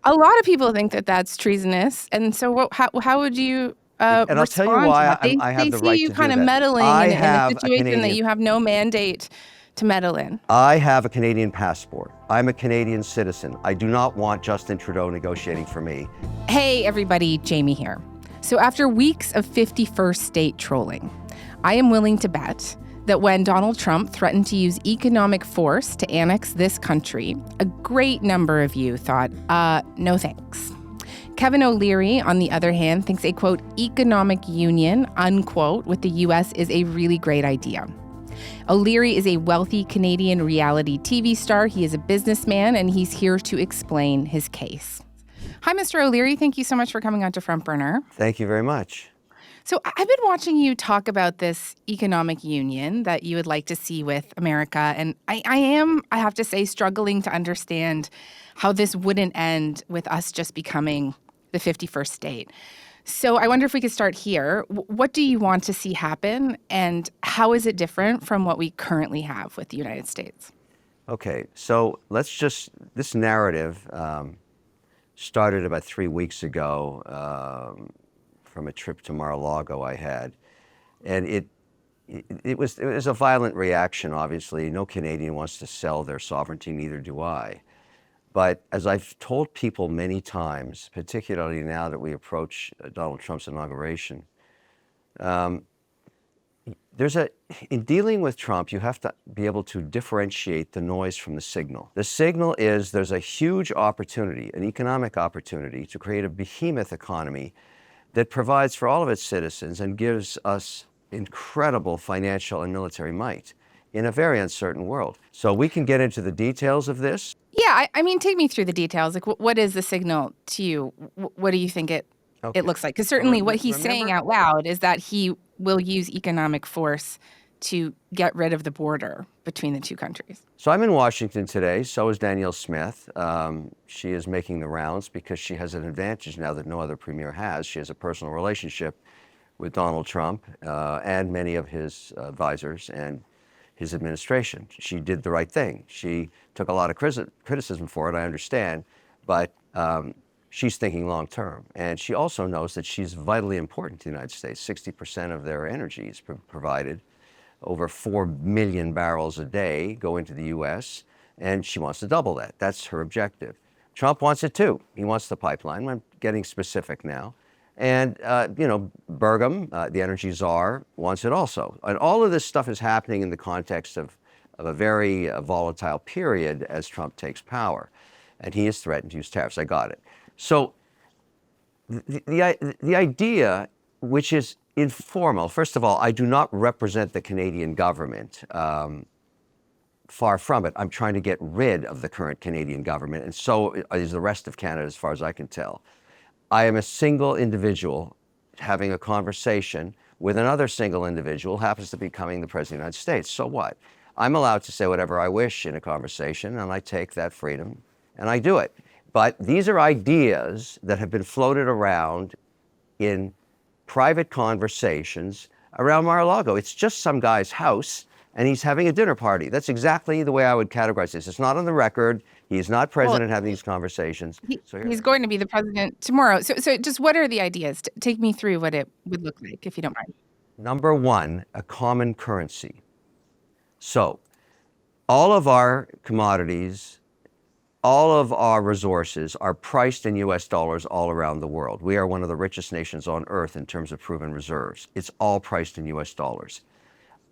A lot of people think that that's treasonous. And so how would you And I'll tell you respond to why that? I have They the see right you to do kind of that. meddling I in a have a situation that Canadian. you have no mandate to meddle in. I have a Canadian passport. I'm a Canadian citizen. I do not want Justin Trudeau negotiating for me. Hey, everybody, Jamie here. So after weeks of 51st state trolling, I am willing to bet that when Donald Trump threatened to use economic force to annex this country, a great number of you thought, no thanks. Kevin O'Leary, on the other hand, thinks a, quote, economic union, unquote, with the U.S. is a really great idea. O'Leary is a wealthy Canadian reality TV star. He is a businessman, and he's here to explain his case. Hi, Mr. O'Leary. Thank you so much for coming on to Front Burner. Thank you very much. So I've been watching you talk about this economic union that you would like to see with America, and I have to say, struggling to understand how this wouldn't end with us just becoming the 51st state. So I wonder if we could start here. What do you want to see happen, and how is it different from what we currently have with the United States? Okay, so this narrative started about 3 weeks ago from a trip to Mar-a-Lago I had. And it was a violent reaction, obviously. No Canadian wants to sell their sovereignty, neither do I. But as I've told people many times, particularly now that we approach Donald Trump's inauguration, in dealing with Trump, you have to be able to differentiate the noise from the signal. The signal is there's a huge opportunity, an economic opportunity, to create a behemoth economy that provides for all of its citizens and gives us incredible financial and military might in a very uncertain world. So we can get into the details of this. Yeah, I mean, take me through the details. Like, what is the signal to you? What do you think it looks like? Because certainly what he's saying out loud is that he will use economic force to get rid of the border between the two countries. So I'm in Washington today. So is Danielle Smith. She is making the rounds because she has an advantage now that no other premier has. She has a personal relationship with Donald Trump and many of his advisors and his administration. She did the right thing. She took a lot of criticism for it, I understand, but she's thinking long term. And she also knows that she's vitally important to the United States. 60% of their energy is provided. Over 4 million barrels a day go into the U.S., and she wants to double that. That's her objective. Trump wants it too. He wants the pipeline. I'm getting specific now. And, Burgum, the energy czar, wants it also. And all of this stuff is happening in the context of a very volatile period as Trump takes power. And he has threatened to use tariffs. I got it. So the idea, which is informal, first of all, I do not represent the Canadian government. Far from it. I'm trying to get rid of the current Canadian government, and so is the rest of Canada, as far as I can tell. I am a single individual having a conversation with another single individual, happens to be becoming the President of the United States. So what? I'm allowed to say whatever I wish in a conversation, and I take that freedom, and I do it. But these are ideas that have been floated around in private conversations around Mar-a-Lago. It's just some guy's house, and he's having a dinner party. That's exactly the way I would categorize this. It's not on the record. He is not president having these conversations. He's going to be the president tomorrow. So just what are the ideas? Take me through what it would look like, if you don't mind. Number one, a common currency. So all of our commodities, all of our resources are priced in US dollars all around the world. We are one of the richest nations on earth in terms of proven reserves. It's all priced in US dollars.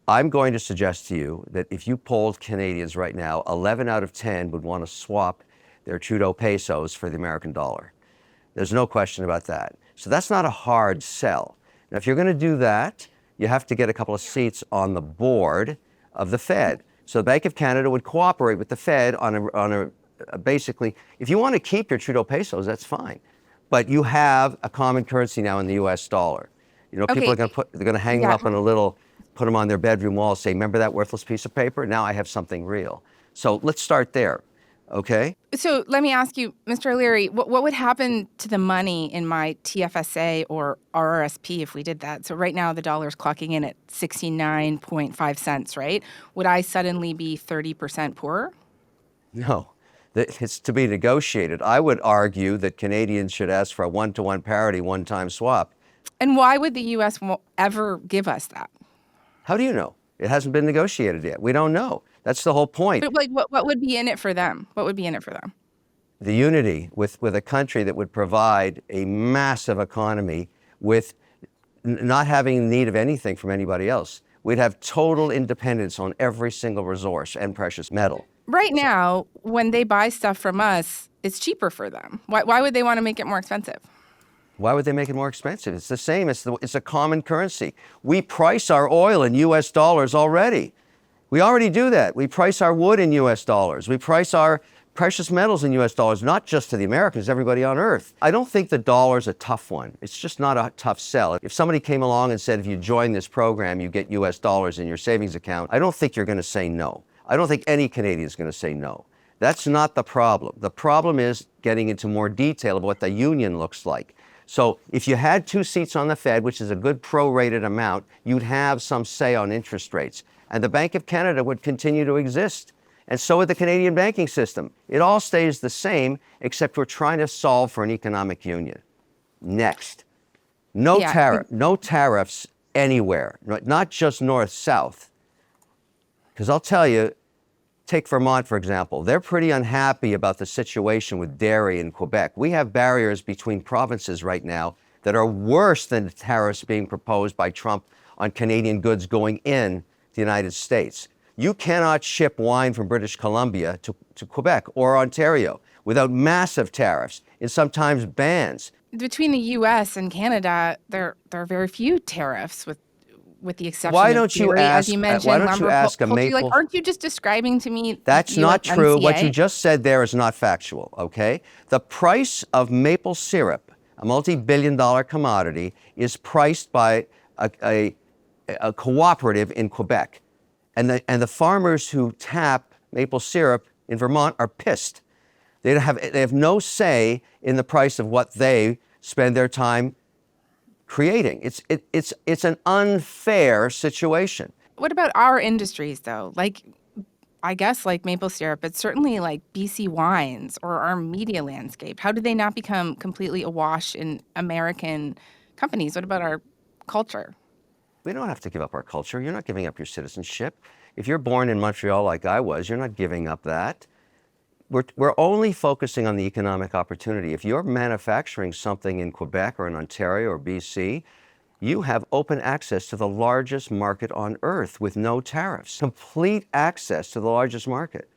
I'm going to suggest to you that if you polled Canadians right now, 11 out of 10 would want to swap their Trudeau pesos for the American dollar. There's no question about that. So that's not a hard sell. Now, if you're going to do that, you have to get a couple of seats on the board of the Fed. So the Bank of Canada would cooperate with the Fed on a basically, if you want to keep your Trudeau pesos, that's fine. But you have a common currency now in the US dollar. People are going to hang them up on put them on their bedroom wall, say, remember that worthless piece of paper? Now I have something real. So let's start there, okay? So let me ask you, Mr. O'Leary, what would happen to the money in my TFSA or RRSP if we did that? So right now the dollar's clocking in at 69.5 cents, right? Would I suddenly be 30% poorer? No. It's to be negotiated. I would argue that Canadians should ask for a one-to-one parity, one-time swap. And why would the U.S. won't ever give us that? How do you know? It hasn't been negotiated yet. We don't know. That's the whole point. But like, what would be in it for them? What would be in it for them? The unity with a country that would provide a massive economy with not having need of anything from anybody else. We'd have total independence on every single resource and precious metal. Right now, when they buy stuff from us, it's cheaper for them. Why would they want to make it more expensive? Why would they make it more expensive? It's the same. It's a common currency. We price our oil in U.S. dollars already. We already do that. We price our wood in U.S. dollars. We price our precious metals in U.S. dollars, not just to the Americans, everybody on earth. I don't think the dollar's a tough one. It's just not a tough sell. If somebody came along and said, if you join this program, you get U.S. dollars in your savings account, I don't think you're going to say no. I don't think any Canadian is going to say no. That's not the problem. The problem is getting into more detail of what the union looks like. So if you had 2 seats on the Fed, which is a good prorated amount, you'd have some say on interest rates. And the Bank of Canada would continue to exist. And so would the Canadian banking system. It all stays the same, except we're trying to solve for an economic union. Next. No tariffs anywhere, not just north-south. Because I'll tell you, take Vermont, for example. They're pretty unhappy about the situation with dairy in Quebec. We have barriers between provinces right now that are worse than the tariffs being proposed by Trump on Canadian goods going in the United States. You cannot ship wine from British Columbia to Quebec or Ontario without massive tariffs and sometimes bans. Between the U.S. and Canada, there are very few tariffs, with the exception Why of don't you dairy, ask? as you mentioned, Why don't you ask a poultry. maple? Like, aren't you just describing to me? That's not true. USMCA? What you just said there is not factual. Okay, the price of maple syrup, a multi-billion-dollar commodity, is priced by a cooperative in Quebec. And the farmers who tap maple syrup in Vermont are pissed. They have no say in the price of what they spend their time creating. It's an unfair situation. What about our industries, though? Like, I guess like maple syrup, but certainly like BC wines or our media landscape. How do they not become completely awash in American companies? What about our culture? We don't have to give up our culture. You're not giving up your citizenship. If you're born in Montreal like I was, you're not giving up that. We're only focusing on the economic opportunity. If you're manufacturing something in Quebec or in Ontario or BC, you have open access to the largest market on earth with no tariffs. Complete access to the largest market.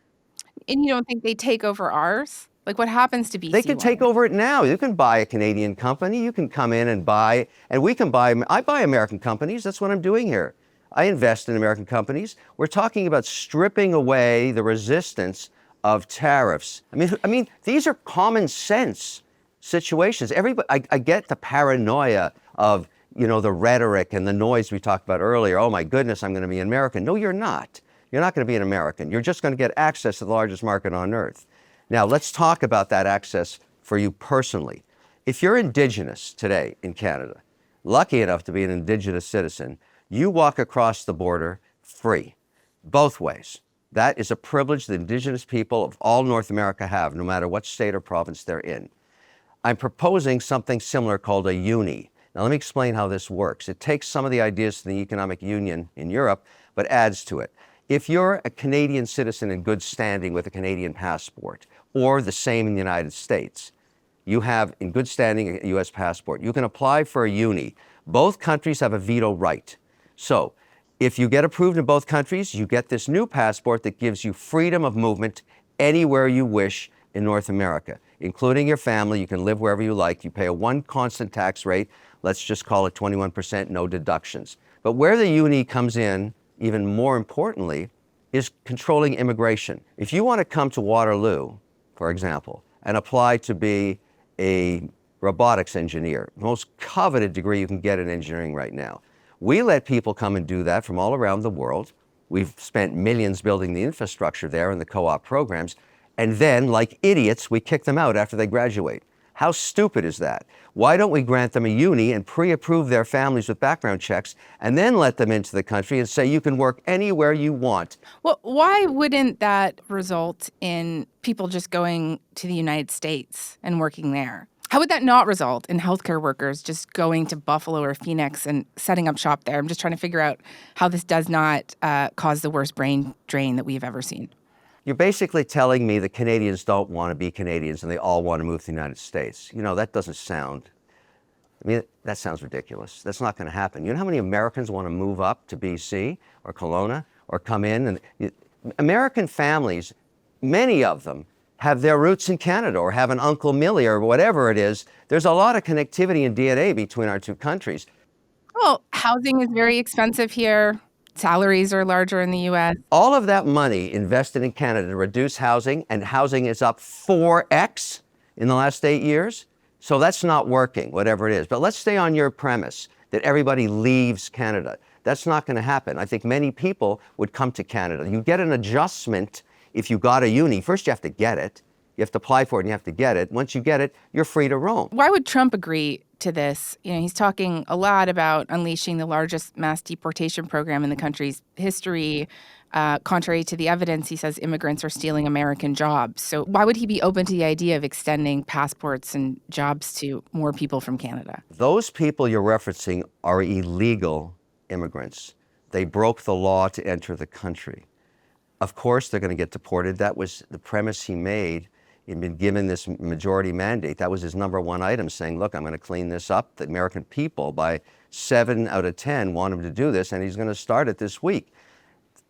And you don't think they take over ours? Like, what happens to BC They can wine? take over it now. You can buy a Canadian company. You can come in and buy, and we can buy. I buy American companies. That's what I'm doing here. I invest in American companies. We're talking about stripping away the resistance of tariffs. I mean, these are common sense situations. Everybody, I get the paranoia of, the rhetoric and the noise we talked about earlier. Oh my goodness, I'm going to be an American. No, you're not. You're not going to be an American. You're just going to get access to the largest market on earth. Now, let's talk about that access for you personally. If you're Indigenous today in Canada, lucky enough to be an Indigenous citizen, you walk across the border free, both ways. That is a privilege that Indigenous people of all North America have, no matter what state or province they're in. I'm proposing something similar called a uni. Now, let me explain how this works. It takes some of the ideas from the economic union in Europe, but adds to it. If you're a Canadian citizen in good standing with a Canadian passport, or the same in the United States, you have in good standing a U.S. passport, you can apply for a uni. Both countries have a veto right. So if you get approved in both countries, you get this new passport that gives you freedom of movement anywhere you wish in North America, including your family. You can live wherever you like. You pay a one constant tax rate. Let's just call it 21%, no deductions. But where the uni comes in, even more importantly, is controlling immigration. If you want to come to Waterloo, for example, and apply to be a robotics engineer, the most coveted degree you can get in engineering right now, we let people come and do that from all around the world. We've spent millions building the infrastructure there and the co-op programs. And then, like idiots, we kick them out after they graduate. How stupid is that? Why don't we grant them a uni and pre-approve their families with background checks and then let them into the country and say you can work anywhere you want? Well, why wouldn't that result in people just going to the United States and working there? How would that not result in healthcare workers just going to Buffalo or Phoenix and setting up shop there? I'm just trying to figure out how this does not cause the worst brain drain that we've ever seen. You're basically telling me that Canadians don't want to be Canadians and they all want to move to the United States. You know, that doesn't sound, that sounds ridiculous. That's not going to happen. You know how many Americans want to move up to BC or Kelowna or come in? And American families, many of them, have their roots in Canada or have an Uncle Millie or whatever it is. There's a lot of connectivity and DNA between our two countries. Well, housing is very expensive here. Salaries are larger in the U.S. All of that money invested in Canada to reduce housing, and housing is up 4x in the last 8 years. So that's not working, whatever it is. But let's stay on your premise that everybody leaves Canada. That's not going to happen. I think many people would come to Canada. You get an adjustment if you got a uni. First, you have to get it. You have to apply for it and you have to get it. Once you get it, you're free to roam. Why would Trump agree to this? You know, he's talking a lot about unleashing the largest mass deportation program in the country's history. Contrary to the evidence, he says immigrants are stealing American jobs. So why would he be open to the idea of extending passports and jobs to more people from Canada? Those people you're referencing are illegal immigrants. They broke the law to enter the country. Of course, they're going to get deported. That was the premise he made. He'd been given this majority mandate. That was his number one item, saying, look, I'm going to clean this up. The American people, by 7 out of 10, want him to do this, and he's going to start it this week.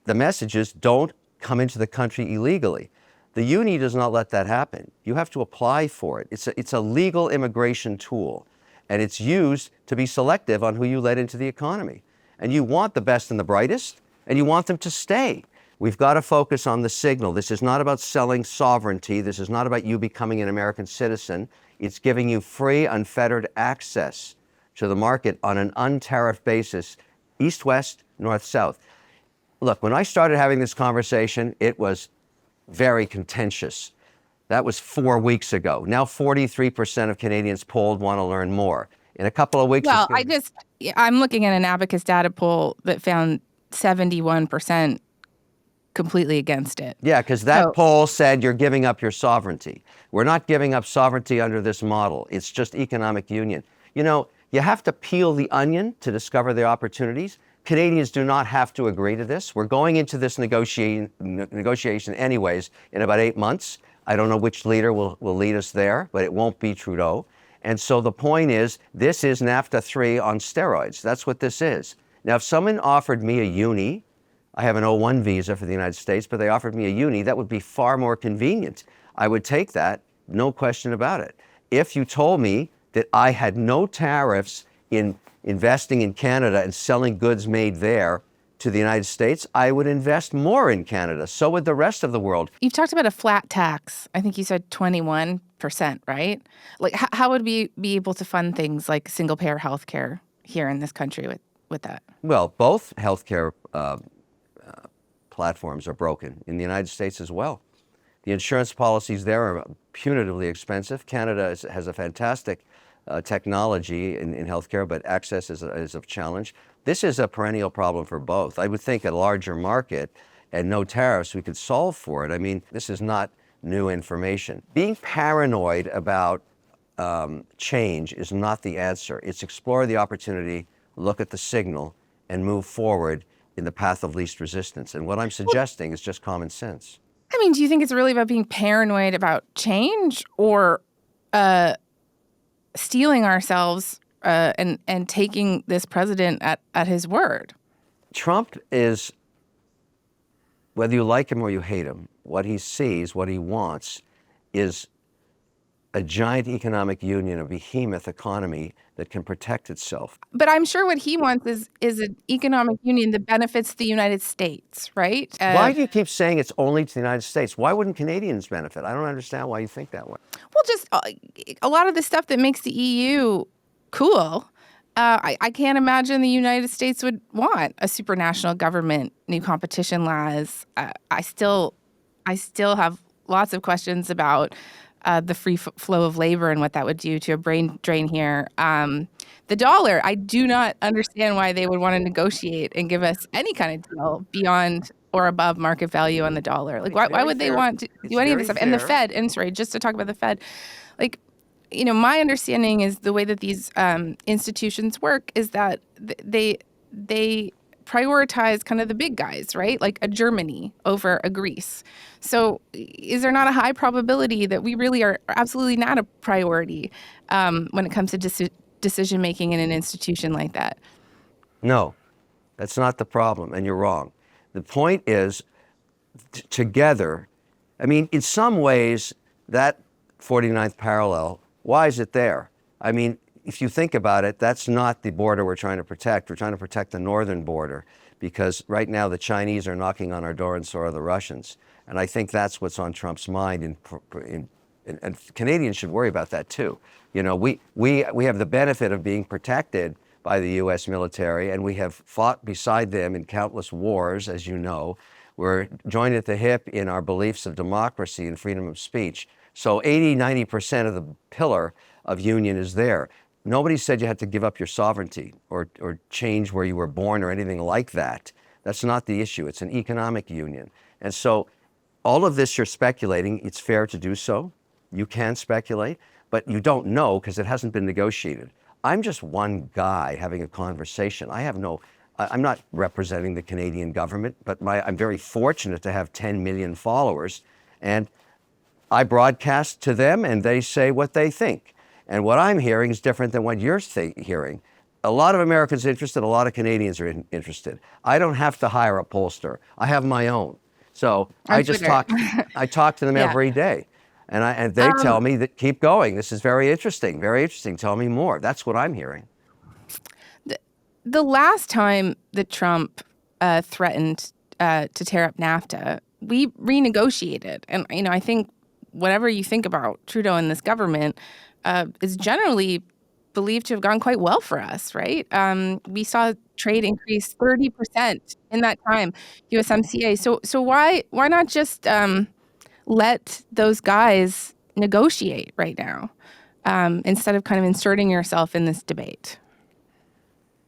The message is, don't come into the country illegally. The uni does not let that happen. You have to apply for it. It's a legal immigration tool, and it's used to be selective on who you let into the economy. And you want the best and the brightest, and you want them to stay. We've got to focus on the signal. This is not about selling sovereignty. This is not about you becoming an American citizen. It's giving you free, unfettered access to the market on an untariffed basis, east-west, north-south. Look, when I started having this conversation, it was very contentious. That was 4 weeks ago. Now 43% of Canadians polled want to learn more. In a couple of weeks... Well, I'm looking at an Abacus data poll that found 71% completely against it. Yeah, because that poll said you're giving up your sovereignty. We're not giving up sovereignty under this model. It's just economic union. You know, you have to peel the onion to discover the opportunities. Canadians do not have to agree to this. We're going into this negotiation anyways in about 8 months. I don't know which leader will lead us there, but it won't be Trudeau. And so the point is, this is NAFTA 3 on steroids. That's what this is. Now, if someone offered me a uni, I have an O1 visa for the United States, but they offered me a uni, that would be far more convenient. I would take that, no question about it. If you told me that I had no tariffs in investing in Canada and selling goods made there to the United States, I would invest more in Canada. So would the rest of the world. You've talked about a flat tax. I think you said 21%, right? Like, how would we be able to fund things like single-payer healthcare here in this country with that? Well, both healthcare platforms are broken in the United States as well. The insurance policies there are punitively expensive. Canada has a fantastic technology in healthcare, but access is a challenge. This is a perennial problem for both. I would think a larger market and no tariffs, we could solve for it. I mean, this is not new information. Being paranoid about change is not the answer. It's explore the opportunity, look at the signal, and move forward in the path of least resistance. And what I'm suggesting is just common sense. I mean, do you think it's really about being paranoid about change or steeling ourselves and taking this president at his word? Trump is, whether you like him or you hate him, what he sees, what he wants is a giant economic union, a behemoth economy that can protect itself. But I'm sure what he wants is an economic union that benefits the United States, right? Why do you keep saying it's only to the United States? Why wouldn't Canadians benefit? I don't understand why you think that way. Well, just a lot of the stuff that makes the EU cool. I can't imagine the United States would want a supranational government, new competition laws. I still have lots of questions about the free flow of labor and what that would do to a brain drain here. The dollar, I do not understand why they would want to negotiate and give us any kind of deal beyond or above market value on the dollar. Like, why would they want to do any of this stuff? And the Fed, and sorry, just to talk about the Fed, like, my understanding is the way that these institutions work is that they prioritize kind of the big guys, right? Like a Germany over a Greece. So is there not a high probability that we really are absolutely not a priority when it comes to decision making in an institution like that? No, that's not the problem, and you're wrong. The point is, together, I mean, in some ways, that 49th parallel, why is it there? I mean, if you think about it, that's not the border we're trying to protect. We're trying to protect the northern border because right now the Chinese are knocking on our door and so are the Russians. And I think that's what's on Trump's mind, and Canadians should worry about that too. We have the benefit of being protected by the U.S. military, and we have fought beside them in countless wars, as you know. We're joined at the hip in our beliefs of democracy and freedom of speech. So 90% of the pillar of union is there. Nobody said you had to give up your sovereignty or change where you were born or anything like that. That's not the issue. It's an economic union. And so all of this you're speculating, it's fair to do so. You can speculate, but you don't know because it hasn't been negotiated. I'm just one guy having a conversation. I'm not representing the Canadian government, but I'm very fortunate to have 10 million followers. And I broadcast to them and they say what they think. And what I'm hearing is different than what you're hearing. A lot of Americans are interested, a lot of Canadians are interested. I don't have to hire a pollster. I have my own. So I talk to them every day. And they tell me that keep going. This is very interesting, very interesting. Tell me more. That's what I'm hearing. The last time that Trump threatened to tear up NAFTA, we renegotiated. And, I think whatever you think about Trudeau and this government, is generally believed to have gone quite well for us, right? We saw trade increase 30% in that time, USMCA. So why not just let those guys negotiate right now instead of kind of inserting yourself in this debate?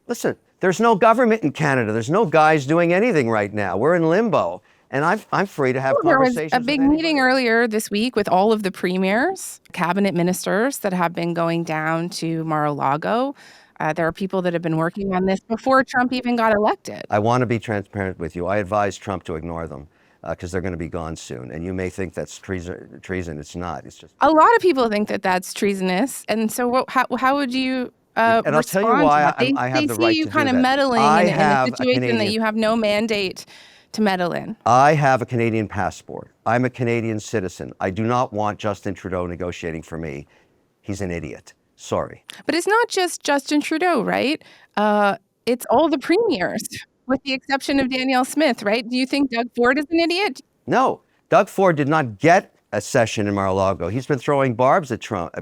Listen, there's no government in Canada. There's no guys doing anything right now. We're in limbo. And I'm free to have conversations. There was a big meeting earlier this week with all of the premiers, cabinet ministers that have been going down to Mar-a-Lago. There are people that have been working on this before Trump even got elected. I want to be transparent with you. I advise Trump to ignore them because they're going to be gone soon. And you may think that's treason. It's not. It's just a lot of people think that that's treasonous. And so how would you and I'll tell you why I have the right to do that. They see you kind of meddling in a situation that you have no mandate to meddle in. I have a Canadian passport. I'm a Canadian citizen. I do not want Justin Trudeau negotiating for me. He's an idiot. Sorry. But it's not just Justin Trudeau, right? It's all the premiers, with the exception of Danielle Smith, right? Do you think Doug Ford is an idiot? No. Doug Ford did not get a session in Mar-a-Lago. He's been throwing barbs at Trump.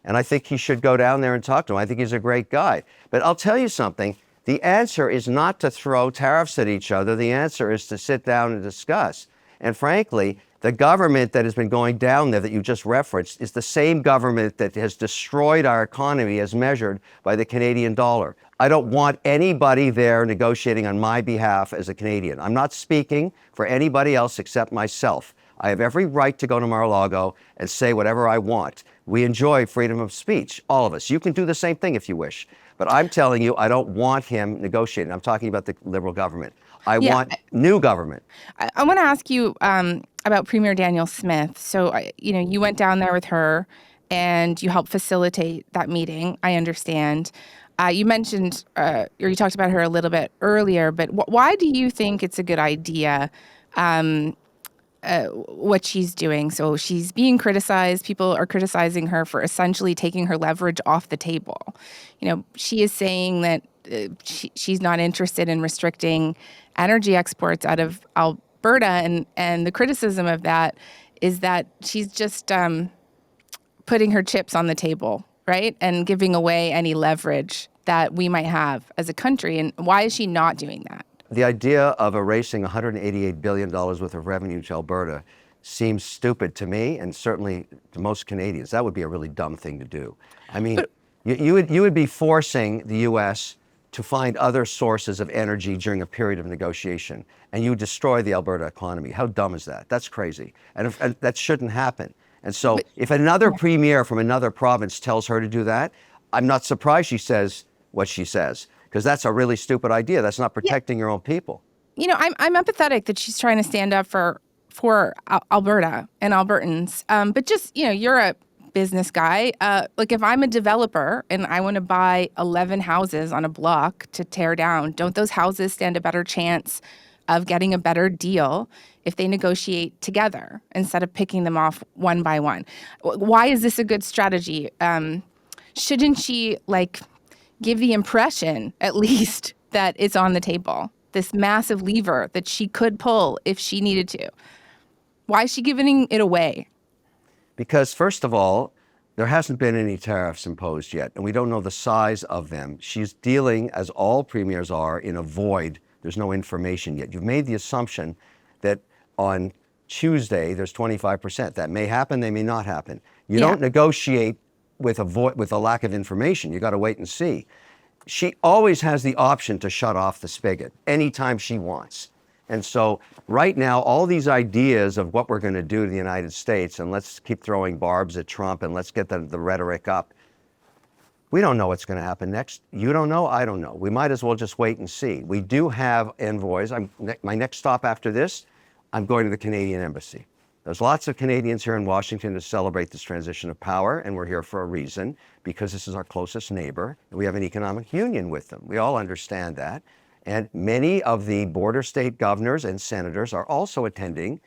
And I think he should go down there and talk to him. I think he's a great guy. But I'll tell you something. The answer is not to throw tariffs at each other. The answer is to sit down and discuss. And frankly, the government that has been going down there that you just referenced is the same government that has destroyed our economy as measured by the Canadian dollar. I don't want anybody there negotiating on my behalf as a Canadian. I'm not speaking for anybody else except myself. I have every right to go to Mar-a-Lago and say whatever I want. We enjoy freedom of speech, all of us. You can do the same thing if you wish. But I'm telling you, I don't want him negotiating. I'm talking about the Liberal government. I want new government. I want to ask you about Premier Danielle Smith. So, you went down there with her and you helped facilitate that meeting, I understand. You mentioned, or you talked about her a little bit earlier, but why do you think it's a good idea what she's doing? So she's being criticized. People are criticizing her for essentially taking her leverage off the table. She is saying that she's not interested in restricting energy exports out of Alberta. And the criticism of that is that she's just putting her chips on the table, right? And giving away any leverage that we might have as a country. And why is she not doing that? The idea of erasing $188 billion worth of revenue to Alberta seems stupid to me, and certainly to most Canadians. That would be a really dumb thing to do. I mean, you would be forcing the U.S. to find other sources of energy during a period of negotiation, and you would destroy the Alberta economy. How dumb is that? That's crazy, and that shouldn't happen. And so, if another premier from another province tells her to do that, I'm not surprised she says what she says, because that's a really stupid idea. That's not protecting your own people. You know, I'm empathetic that she's trying to stand up for Alberta and Albertans. But just, you know, you're a business guy. Like if I'm a developer and I want to buy 11 houses on a block to tear down, don't those houses stand a better chance of getting a better deal if they negotiate together instead of picking them off one by one? Why is this a good strategy? Shouldn't she give the impression at least that it's on the table? This massive lever that she could pull if she needed to. Why is she giving it away? Because first of all, there hasn't been any tariffs imposed yet, and we don't know the size of them. She's dealing, as all premiers are, in a void. There's no information yet. You've made the assumption that on Tuesday there's 25%. That may happen, they may not happen. You don't negotiate with a lack of information. You got to wait and see. She always has the option to shut off the spigot anytime she wants. And so right now, all these ideas of what we're going to do to the United States, and let's keep throwing barbs at Trump and let's get the rhetoric up. We don't know what's going to happen next. You don't know, I don't know. We might as well just wait and see. We do have envoys. My next stop after this, I'm going to the Canadian Embassy. There's lots of Canadians here in Washington to celebrate this transition of power, and we're here for a reason, because this is our closest neighbor, and we have an economic union with them. We all understand that. And many of the border state governors and senators are also attending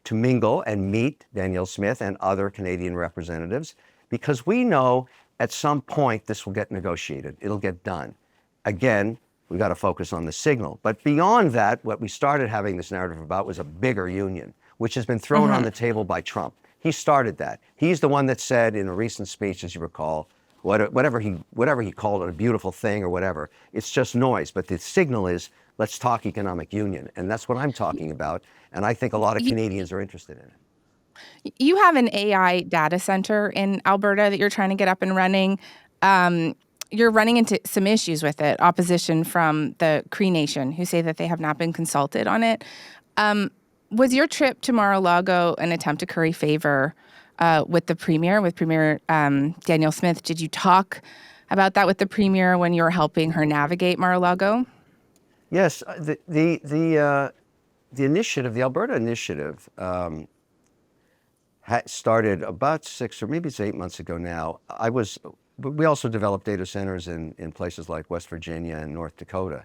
to mingle and meet Danielle Smith and other Canadian representatives, because we know at some point this will get negotiated. It'll get done. Again, we've got to focus on the signal. But beyond that, what we started having this narrative about was a bigger union, which has been thrown on the table by Trump. He started that. He's the one that said in a recent speech, as you recall, whatever he called it, a beautiful thing or whatever, it's just noise. But the signal is, let's talk economic union. And that's what I'm talking about. And I think a lot of Canadians are interested in it. You have an AI data center in Alberta that you're trying to get up and running. You're running into some issues with it, opposition from the Cree Nation, who say that they have not been consulted on it. Was your trip to Mar-a-Lago an attempt to curry favor with Premier Danielle Smith? Did you talk about that with the Premier when you were helping her navigate Mar-a-Lago? Yes, the initiative, the Alberta initiative, started about 6 or maybe it's 8 months ago now. We also developed data centers in places like West Virginia and North Dakota.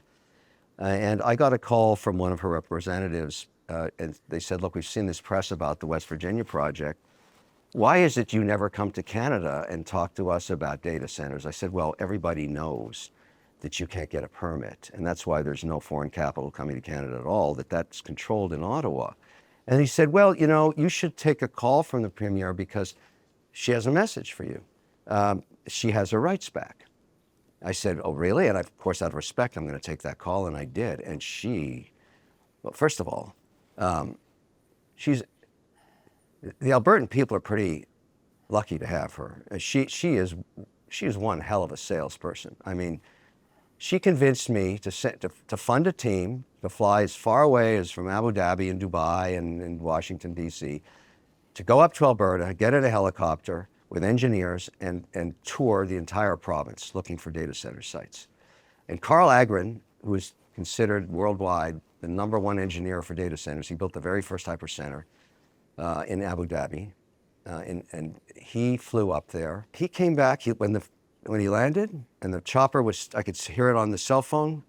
And I got a call from one of her representatives, and they said, look, we've seen this press about the West Virginia project. Why is it you never come to Canada and talk to us about data centers? I said, well, everybody knows that you can't get a permit, and that's why there's no foreign capital coming to Canada at all, that's controlled in Ottawa. And he said, well, you know, you should take a call from the Premier because she has a message for you. She has her rights back. I said, oh, really? And of course, out of respect, I'm going to take that call, and I did. And well, first of all, the Albertan people are pretty lucky to have her. She is one hell of a salesperson. I mean, she convinced me to fund a team to fly as far away as from Abu Dhabi and Dubai and Washington, D.C., to go up to Alberta, get in a helicopter with engineers and tour the entire province looking for data center sites. And Carl Agren, who is considered worldwide the #1 engineer for data centers, he built the very first hypercenter in Abu Dhabi, and he flew up there. He came back, when he landed, and the chopper I could hear it on the cell phone,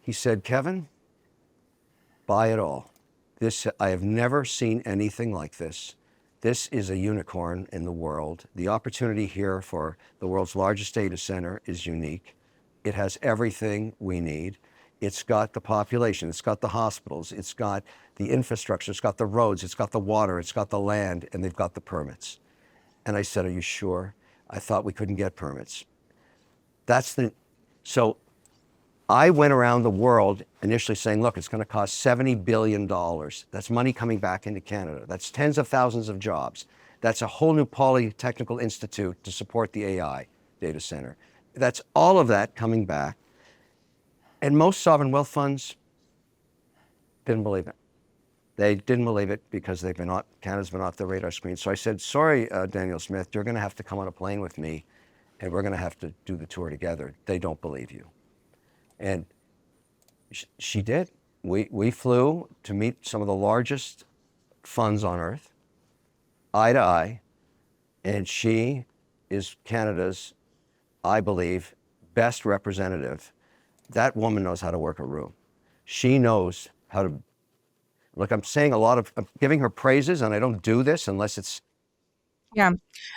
he said, Kevin, buy it all. I have never seen anything like this. This is a unicorn in the world. The opportunity here for the world's largest data center is unique. It has everything we need. It's got the population, it's got the hospitals, it's got the infrastructure, it's got the roads, it's got the water, it's got the land, and they've got the permits. And I said, are you sure? I thought we couldn't get permits. So I went around the world initially saying, look, it's going to cost $70 billion. That's money coming back into Canada. That's tens of thousands of jobs. That's a whole new polytechnical institute to support the AI data center. That's all of that coming back. And most sovereign wealth funds didn't believe it. They didn't believe it because Canada's been off the radar screen. So I said, sorry, Daniel Smith, you're going to have to come on a plane with me and we're going to have to do the tour together. They don't believe you. And she did. We flew to meet some of the largest funds on earth, eye to eye, and she is Canada's, I believe, best representative. That woman knows how to work a room. She knows how to, look, I'm giving her praises, and I don't do this unless it's. Yeah.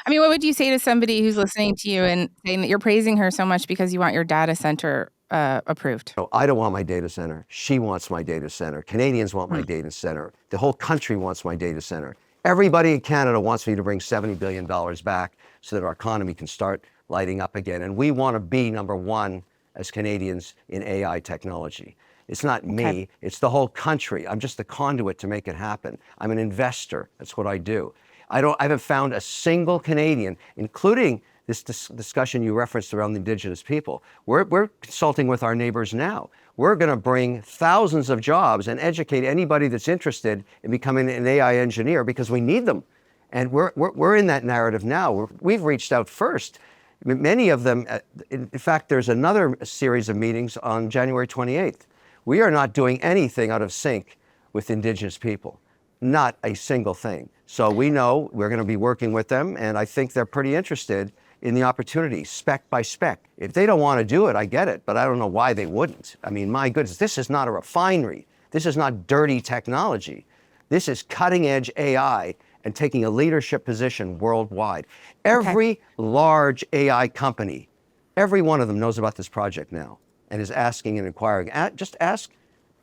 I mean, what would you say to somebody who's listening to you and saying that you're praising her so much because you want your data center approved? No, I don't want my data center. She wants my data center. Canadians want my data center. The whole country wants my data center. Everybody in Canada wants me to bring $70 billion back so that our economy can start lighting up again. And we want to be number one as Canadians in AI technology. It's not me, it's the whole country. I'm just the conduit to make it happen. I'm an investor, that's what I do. I haven't found a single Canadian, including this discussion you referenced around the Indigenous people. We're consulting with our neighbors now. We're going to bring thousands of jobs and educate anybody that's interested in becoming an AI engineer because we need them. And we're in that narrative now. We've reached out first. Many of them, in fact, there's another series of meetings on January 28th. We are not doing anything out of sync with Indigenous people, not a single thing. So we know we're going to be working with them, and I think they're pretty interested in the opportunity, spec by spec. If they don't want to do it, I get it, but I don't know why they wouldn't. I mean, my goodness, this is not a refinery. This is not dirty technology. This is cutting edge AI and taking a leadership position worldwide. Every large AI company, every one of them knows about this project now and is asking and inquiring. Just ask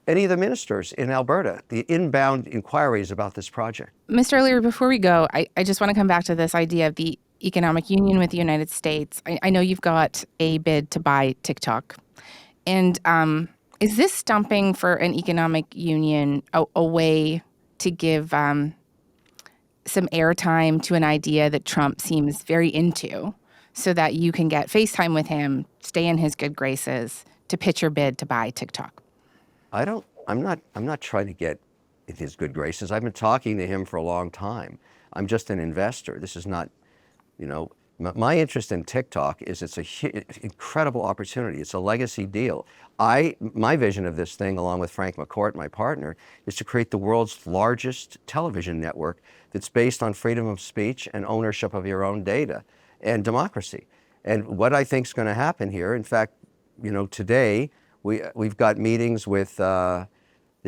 any of the ministers in Alberta, the inbound inquiries about this project. Mr. O'Leary, before we go, I just want to come back to this idea of the economic union with the United States. I know you've got a bid to buy TikTok. And is this stumping for an economic union a way to give some airtime to an idea that Trump seems very into so that you can get FaceTime with him, stay in his good graces to pitch your bid to buy TikTok? I'm not trying to get in his good graces. I've been talking to him for a long time. I'm just an investor. This is not, my interest in TikTok is it's an incredible opportunity. It's a legacy deal. My vision of this thing, along with Frank McCourt, my partner, is to create the world's largest television network that's based on freedom of speech and ownership of your own data and democracy. And what I think is going to happen here, in fact, today we've got meetings with the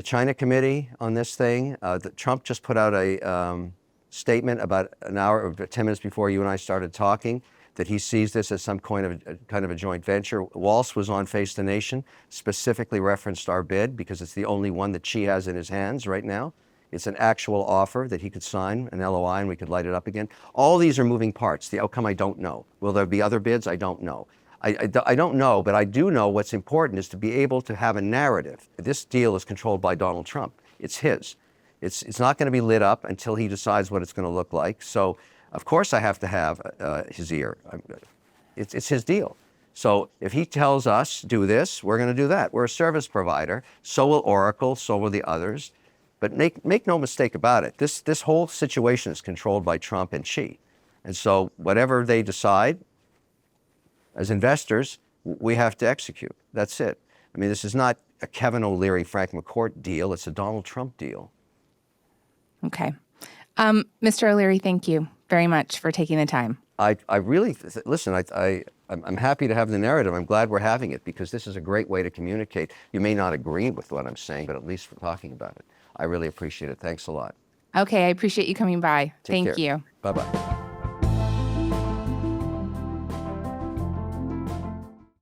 China committee on this thing. Trump just put out a statement about an hour or 10 minutes before you and I started talking that he sees this as some kind of a joint venture. Walsh was on Face the Nation, specifically referenced our bid because it's the only one that Xi has in his hands right now. It's an actual offer that he could sign, an LOI, and we could light it up again. All these are moving parts. The outcome, I don't know. Will there be other bids? I don't know. I don't know, but I do know what's important is to be able to have a narrative. This deal is controlled by Donald Trump. It's his. It's not going to be lit up until he decides what it's going to look like. So, of course, I have to have his ear. It's his deal. So if he tells us, do this, we're going to do that. We're a service provider. So will Oracle. So will the others. But make no mistake about it. This whole situation is controlled by Trump and Xi. And so whatever they decide, as investors, we have to execute. That's it. I mean, this is not a Kevin O'Leary, Frank McCourt deal. It's a Donald Trump deal. Okay. Mr. O'Leary, thank you very much for taking the time. I really, listen, I'm happy to have the narrative. I'm glad we're having it because this is a great way to communicate. You may not agree with what I'm saying, but at least we're talking about it. I really appreciate it. Thanks a lot. Okay, I appreciate you coming by. Take care. Thank you. Bye-bye.